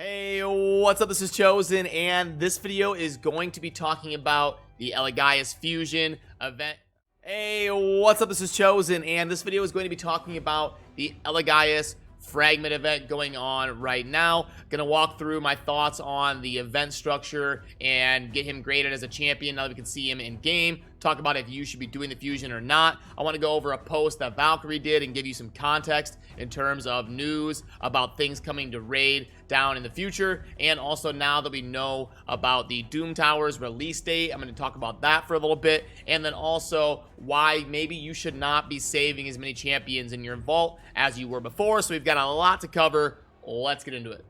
Hey, what's up? This is Chosen, and this video is going to be talking about the Elegaius Fusion event. Hey, what's up? This is Chosen, and this video is going to be talking about the Elegaius fragment event going on right now. Gonna walk through my thoughts on the event structure and get him graded as a champion now that we can see him in game. Talk about if you should be doing the fusion or not. I want to go over a post that Valkyrie did and give you some context in terms of news about things coming to Raid down in the future, and also now that we know about the Doom Towers release date, I'm going to talk about that for a little bit, and then also why maybe you should not be saving as many champions in your vault as you were before. So we've got a lot to cover. Let's get into it.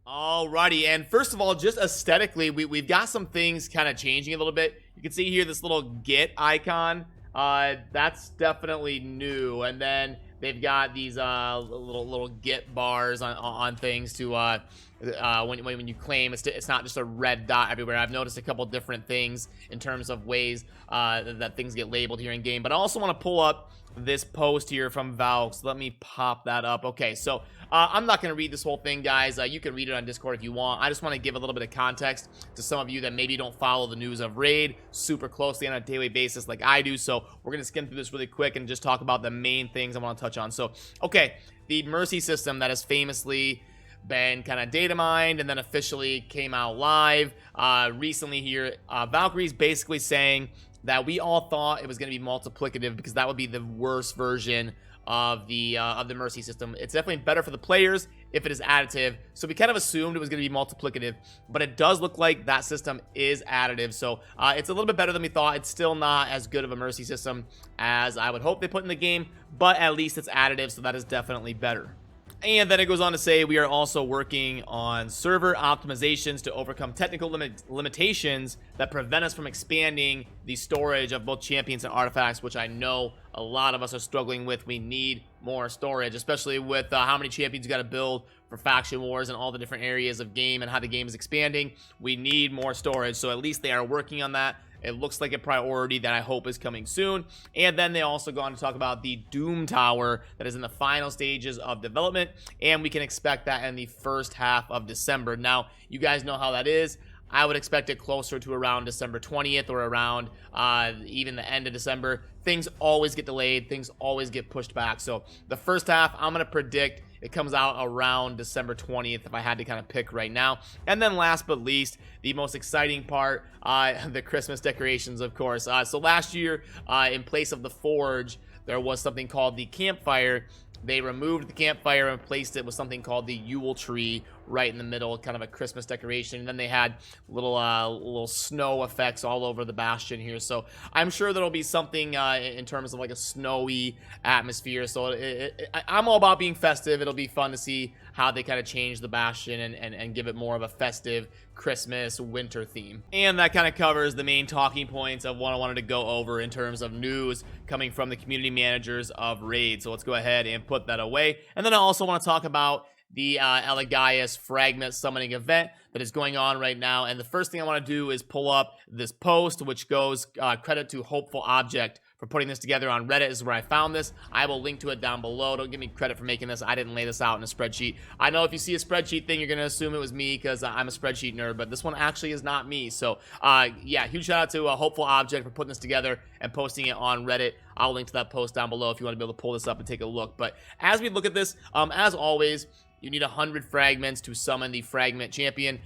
Alrighty, and first of all, just aesthetically, we've got some things kind of changing a little bit. You can see here this little get icon. That's definitely new, and then they've got these little get bars on things to when you claim. It's not just a red dot everywhere. I've noticed a couple different things in terms of ways that things get labeled here in game. But I also want to pull up this post here from Valk. So let me pop that up. Okay, so I'm not going to read this whole thing, guys. You can read it on Discord if you want. I just want to give a little bit of context to some of you that maybe don't follow the news of Raid super closely on a daily basis like I do. So we're going to skim through this really quick and just talk about the main things I want to touch on. So, okay, the Mercy system that has famously been kind of data mined and then officially came out live recently here. Valkyrie's basically saying that we all thought it was going to be multiplicative because that would be the worst version of the Mercy system. It's definitely better for the players if it is additive. So we kind of assumed it was going to be multiplicative, but it does look like that system is additive. So it's a little bit better than we thought. It's still not as good of a Mercy system as I would hope they put in the game, but at least it's additive, so that is definitely better. And then it goes on to say we are also working on server optimizations to overcome technical limitations that prevent us from expanding the storage of both champions and artifacts, which I know a lot of us are struggling with. We need more storage, especially with how many champions you got to build for faction wars and all the different areas of game and how the game is expanding. We need more storage, so at least they are working on that. It looks like a priority that I hope is coming soon. And then they also go on to talk about the Doom Tower that is in the final stages of development, and we can expect that in the first half of December. Now, you guys know how that is. I would expect it closer to around December 20th or around even the end of December. Things always get delayed. Things always get pushed back. So the first half, I'm going to predict it comes out around December 20th if I had to kind of pick right now. And then last but least, the most exciting part, the Christmas decorations, of course. So last year, in place of the Forge, there was something called the Campfire. They removed the campfire and replaced it with something called the Yule tree right in the middle, kind of a Christmas decoration. And then they had little snow effects all over the bastion here. So I'm sure there'll be something in terms of like a snowy atmosphere. So I'm all about being festive. It'll be fun to see how they kind of change the bastion and give it more of a festive Christmas winter theme. And that kind of covers the main talking points of what I wanted to go over in terms of news coming from the community managers of Raid. So let's go ahead and put that away. And then I also want to talk about the Elegaius fragment summoning event that is going on right now. And the first thing I want to do is pull up this post, which goes credit to Hopeful Object for putting this together on Reddit. Is where I found this. I will link to it down below. Don't give me credit for making this. I didn't lay this out in a spreadsheet. I know if you see a spreadsheet thing, you're going to assume it was me because I'm a spreadsheet nerd, but this one actually is not me. So yeah, huge shout out to Hopeful Object for putting this together and posting it on Reddit. I'll link to that post down below if you want to be able to pull this up and take a look. But as we look at this, as always, you need 100 fragments to summon the fragment champion.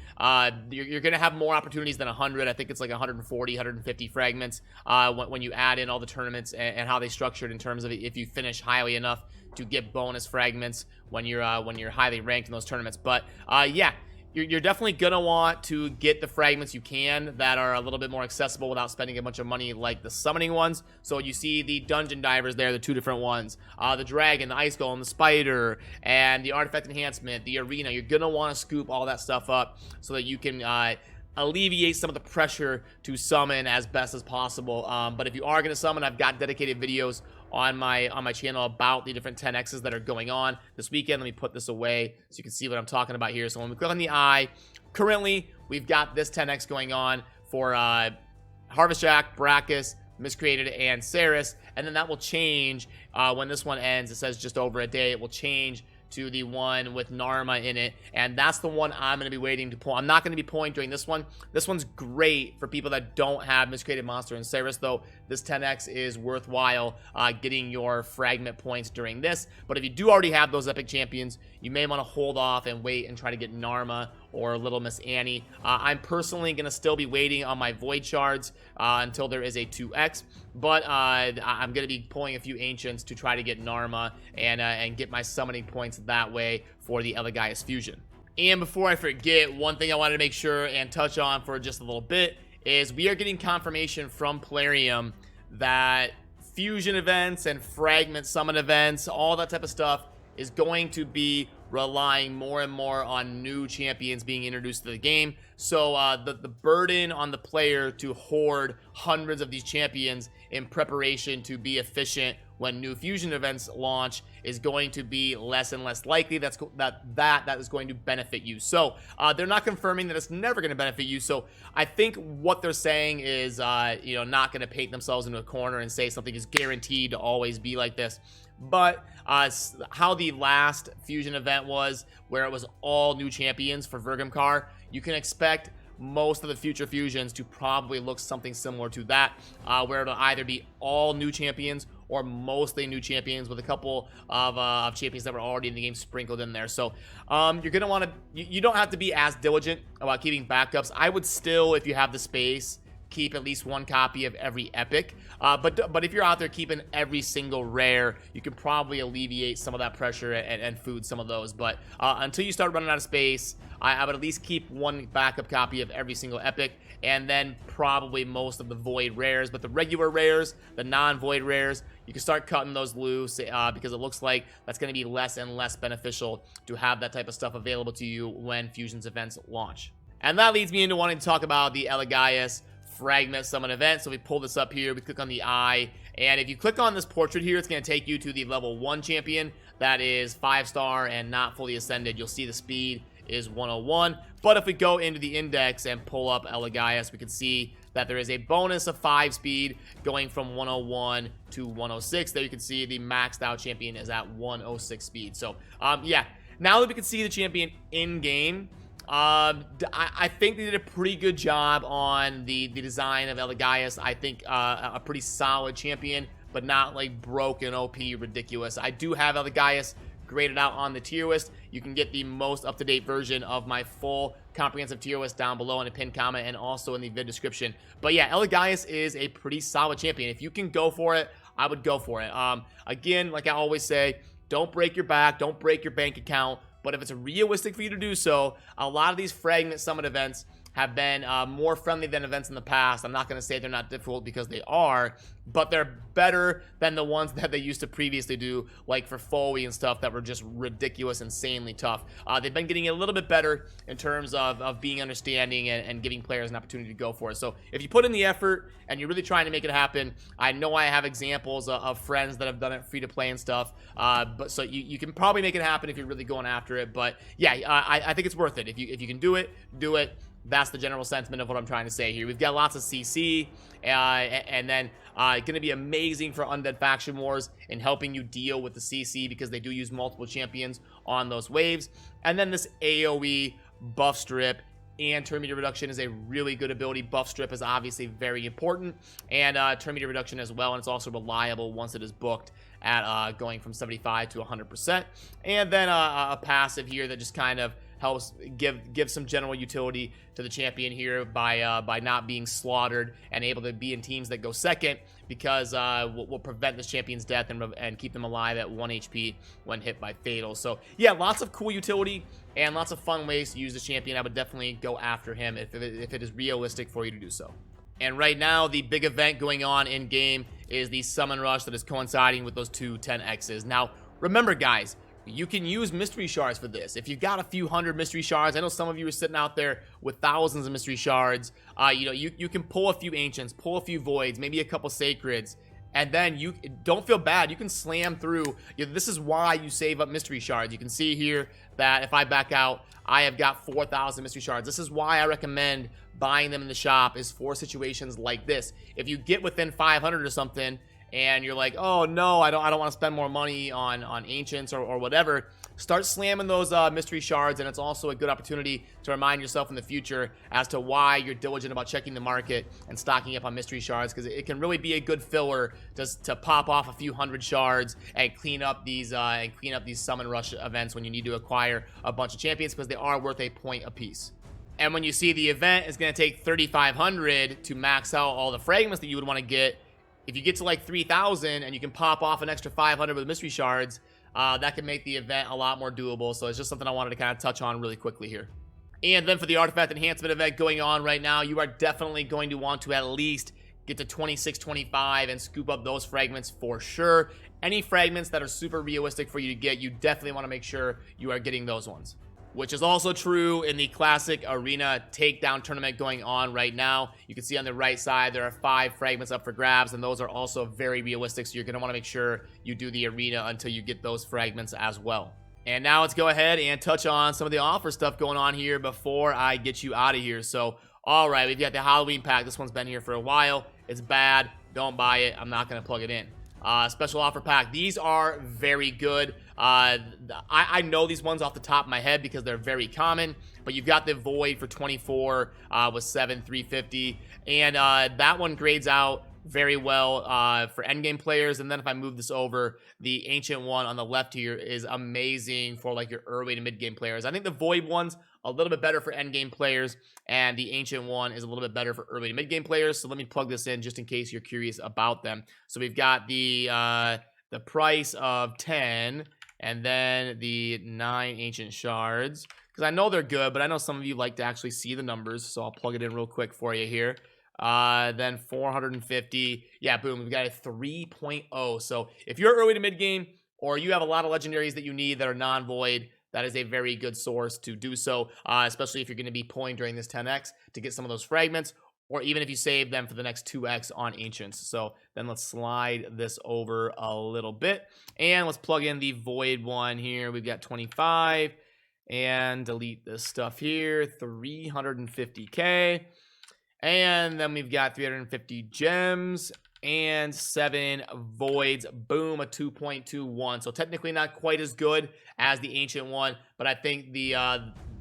You're going to have more opportunities than 100. I think it's like 140, 150 fragments when you add in all the tournaments and how they structured in terms of if you finish highly enough to get bonus fragments when you're highly ranked in those tournaments. But yeah, you're definitely going to want to get the fragments you can that are a little bit more accessible without spending a bunch of money like the summoning ones. So you see the dungeon divers there, the two different ones, the dragon, the ice golem, the spider, and the artifact enhancement, the arena. You're going to want to scoop all that stuff up so that you can alleviate some of the pressure to summon as best as possible. But if you are going to summon, I've got dedicated videos on my channel about the different 10x's that are going on this weekend. Let me put this away so you can see what I'm talking about here. So when we click on the eye, currently we've got this 10x going on for Harvest Jack, Brachus, Miscreated, and Ceres, and then that will change when this one ends. It says just over a day. It will change to the one with Narma in it, and that's the one I'm going to be waiting to pull. I'm not going to be pulling during this one. This one's great for people that don't have Miscreated Monster and Ceres, though this 10x is worthwhile getting your fragment points during this. But if you do already have those epic champions, you may want to hold off and wait and try to get Narma or Little Miss Annie. I'm personally going to still be waiting on my Void Shards until there is a 2x, but I'm going to be pulling a few Ancients to try to get Narma and get my summoning points that way for the Elegaius fusion. And before I forget, one thing I wanted to make sure and touch on for just a little bit is we are getting confirmation from Plarium that fusion events and fragment summon events, all that type of stuff, is going to be relying more and more on new champions being introduced to the game. So the burden on the player to hoard hundreds of these champions in preparation to be efficient when new fusion events launch is going to be less and less likely. That is going to benefit you. So they're not confirming that it's never going to benefit you. So I think what they're saying is not going to paint themselves into a corner and say something is guaranteed to always be like this. But how the last fusion event was, where it was all new champions for Vergamkar, you can expect most of the future fusions to probably look something similar to that, where it'll either be all new champions or mostly new champions with a couple of champions that were already in the game sprinkled in there. So you're gonna want to, you don't have to be as diligent about keeping backups. I would still, if you have the space, keep at least one copy of every epic, but if you're out there keeping every single rare, you can probably alleviate some of that pressure and food some of those. But until you start running out of space, I would at least keep one backup copy of every single epic, and then probably most of the void rares. But the regular rares, the non-void rares, you can start cutting those loose because it looks like that's going to be less and less beneficial to have that type of stuff available to you when fusions events launch. And that leads me into wanting to talk about the Elegaius fragment summon event. So we pull this up here, we click on the eye, and if you click on this portrait here, it's going to take you to the level 1 champion that is 5-star and not fully ascended. You'll see the speed is 101, but if we go into the index and pull up Elegaius, we can see that there is a bonus of 5 speed going from 101 to 106. There you can see the maxed out champion is at 106 speed. So yeah, now that we can see the champion in game, I think they did a pretty good job on the design of Elegaius. I think a pretty solid champion, but not like broken OP ridiculous. I do have Elegaius graded out on the tier list. You can get the most up-to-date version of my full comprehensive tier list down below in a pinned comment and also in the vid description. But yeah, Elegaius is a pretty solid champion. If you can go for it, I would go for it. Again, like I always say, don't break your back, don't break your bank account. But if it's realistic for you to do so, a lot of these fragment summon events have been more friendly than events in the past. I'm not going to say they're not difficult, because they are, but they're better than the ones that they used to previously do, like for Foley and stuff that were just ridiculous, insanely tough. They've been getting a little bit better in terms of being understanding and giving players an opportunity to go for it. So if you put in the effort and you're really trying to make it happen, I know I have examples of friends that have done it free to play and stuff, but so you can probably make it happen if you're really going after it. But yeah, I think it's worth it. If you can do it, do it. That's the general sentiment of what I'm trying to say here. We've got lots of CC, and then going to be amazing for Undead Faction Wars in helping you deal with the CC, because they do use multiple champions on those waves. And then this AoE buff strip and turn meter reduction is a really good ability. Buff strip is obviously very important, and turn meter reduction as well, and it's also reliable once it is booked at going from 75 to 100%. And then a passive here that just kind of helps give some general utility to the champion here by not being slaughtered and able to be in teams that go second, because will prevent this champion's death and keep them alive at 1 HP when hit by fatal. So yeah, lots of cool utility and lots of fun ways to use the champion. I would definitely go after him if it is realistic for you to do so. And right now, the big event going on in game is the summon rush that is coinciding with those two 10Xs. Now remember, guys, you can use mystery shards for this. If you've got a few hundred mystery shards, I know some of you are sitting out there with thousands of mystery shards. You can pull a few ancients, pull a few voids, maybe a couple sacreds, and then you don't feel bad. You can slam through. This is why you save up mystery shards. You can see here that if I back out, I have got 4,000 mystery shards. This is why I recommend buying them in the shop, is for situations like this. If you get within 500 or something, and you're like, oh no, I don't want to spend more money on ancients or whatever, start slamming those mystery shards, and it's also a good opportunity to remind yourself in the future as to why you're diligent about checking the market and stocking up on mystery shards, because it can really be a good filler just to pop off a few hundred shards and clean up these summon rush events when you need to acquire a bunch of champions, because they are worth a point apiece. And when you see the event is going to take 3,500 to max out all the fragments that you would want to get, if you get to like 3,000 and you can pop off an extra 500 with mystery shards, that can make the event a lot more doable. So it's just something I wanted to kind of touch on really quickly here. And then for the artifact enhancement event going on right now, you are definitely going to want to at least get to 2625 and scoop up those fragments for sure. Any fragments that are super realistic for you to get, you definitely want to make sure you are getting those ones. Which is also true in the classic arena takedown tournament going on right now. You can see on the right side there are 5 fragments up for grabs, and those are also very realistic, so you're going to want to make sure you do the arena until you get those fragments as well. And now let's go ahead and touch on some of the offer stuff going on here before I get you out of here. So, alright, we've got the Halloween pack. This one's been here for a while. It's bad. Don't buy it. I'm not going to plug it in. Special offer pack. These are very good. I know these ones off the top of my head because they're very common, but you've got the Void for 24 with 7,350, and that one grades out very well for endgame players. And then if I move this over, the Ancient one on the left here is amazing for like your early to mid game players. I think the Void one's a little bit better for endgame players, and the Ancient one is a little bit better for early to mid game players. So let me plug this in just in case you're curious about them. So we've got the price of 10 and then the 9 ancient shards, because I know they're good, but I know some of you like to actually see the numbers, so I'll plug it in real quick for you here. Then 450. Yeah, boom, we've got a 3.0. So if you're early to mid game, or you have a lot of legendaries that you need that are non-void, that is a very good source to do so, especially if you're going to be pulling during this 10x to get some of those fragments, or even if you save them for the next 2x on ancients. So then let's slide this over a little bit, and let's plug in the void one here. We've got 25, and delete this stuff here, 350k. And then we've got 350 gems and 7 voids. Boom, a 2.21. So technically not quite as good as the ancient one, but I think the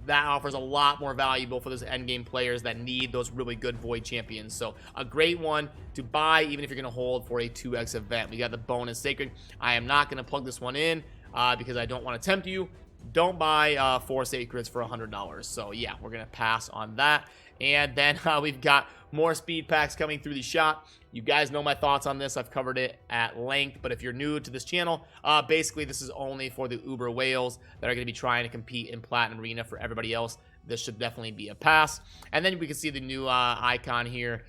that offers a lot more valuable for those endgame players that need those really good void champions. So a great one to buy even if you're going to hold for a 2x event. We got the bonus sacred. I am not going to plug this one in because I don't want to tempt you. Don't buy 4 sacreds for $100. So yeah, we're going to pass on that. And then we've got more speed packs coming through the shop. You guys know my thoughts on this. I've covered it at length, but if you're new to this channel, basically this is only for the uber whales that are going to be trying to compete in Platinum Arena. For everybody else, this should definitely be a pass. And then we can see the new icon here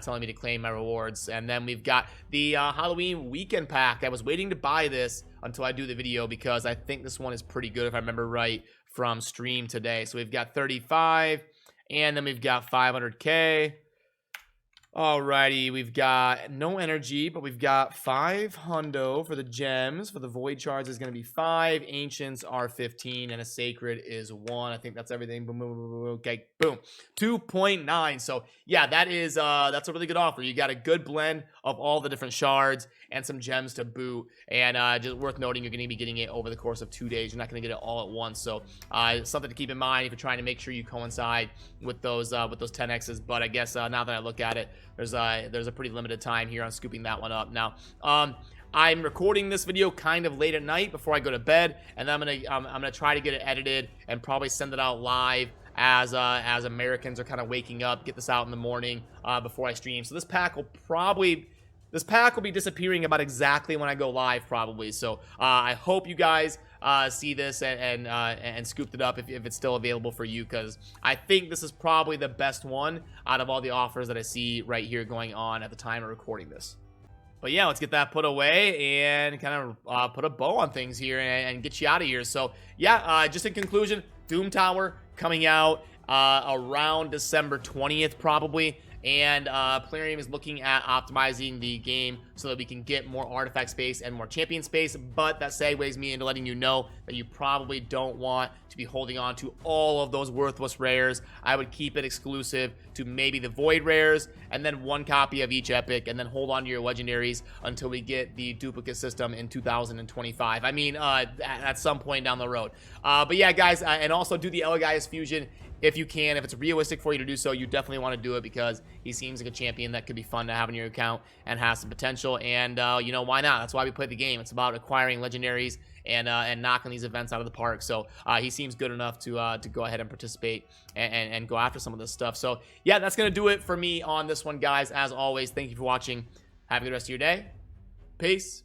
telling me to claim my rewards. And then we've got the Halloween weekend pack. I was waiting to buy this until I do the video because I think this one is pretty good if I remember right from stream today. So we've got 35, and then we've got 500k. Alrighty, we've got no energy, but we've got 5 hundo for the gems. For the void shards is going to be 5, ancients are 15, and a sacred is 1. I think that's everything. Boom, boom, boom, boom. Okay, boom, 2.9. So yeah, that's a really good offer. You got a good blend of all the different shards and some gems to boot. And just worth noting, you're going to be getting it over the course of 2 days. You're not going to get it all at once. So something to keep in mind if you're trying to make sure you coincide with those 10x's. But I guess now that I look at it, there's a pretty limited time here on scooping that one up. Now, I'm recording this video kind of late at night before I go to bed, and then I'm gonna try to get it edited and probably send it out live as Americans are kind of waking up. Get this out in the morning before I stream. So this pack will be disappearing about exactly when I go live, probably. So I hope you guys see this and scooped it up if it's still available for you, because I think this is probably the best one out of all the offers that I see right here going on at the time of recording this. But yeah, let's get that put away and kind of put a bow on things here and get you out of here. So yeah, just in conclusion, Doom Tower coming out around December 20th probably. and Plarium is looking at optimizing the game so that we can get more artifact space and more champion space, but that segues me into letting you know that you probably don't want to be holding on to all of those worthless rares. I would keep it exclusive to maybe the void rares, and then 1 copy of each epic, and then hold on to your legendaries until we get the duplicate system in 2025. I mean, at some point down the road. But yeah, guys, and also do the Elegaius fusion if you can. If it's realistic for you to do so, you definitely want to do it, because he seems like a champion that could be fun to have in your account and has some potential. And you know, why not? That's why we play the game. It's about acquiring legendaries and knocking these events out of the park. So he seems good enough to go ahead and participate and go after some of this stuff. So yeah, that's gonna do it for me on this one, guys. As always, thank you for watching. Have a good rest of your day. Peace.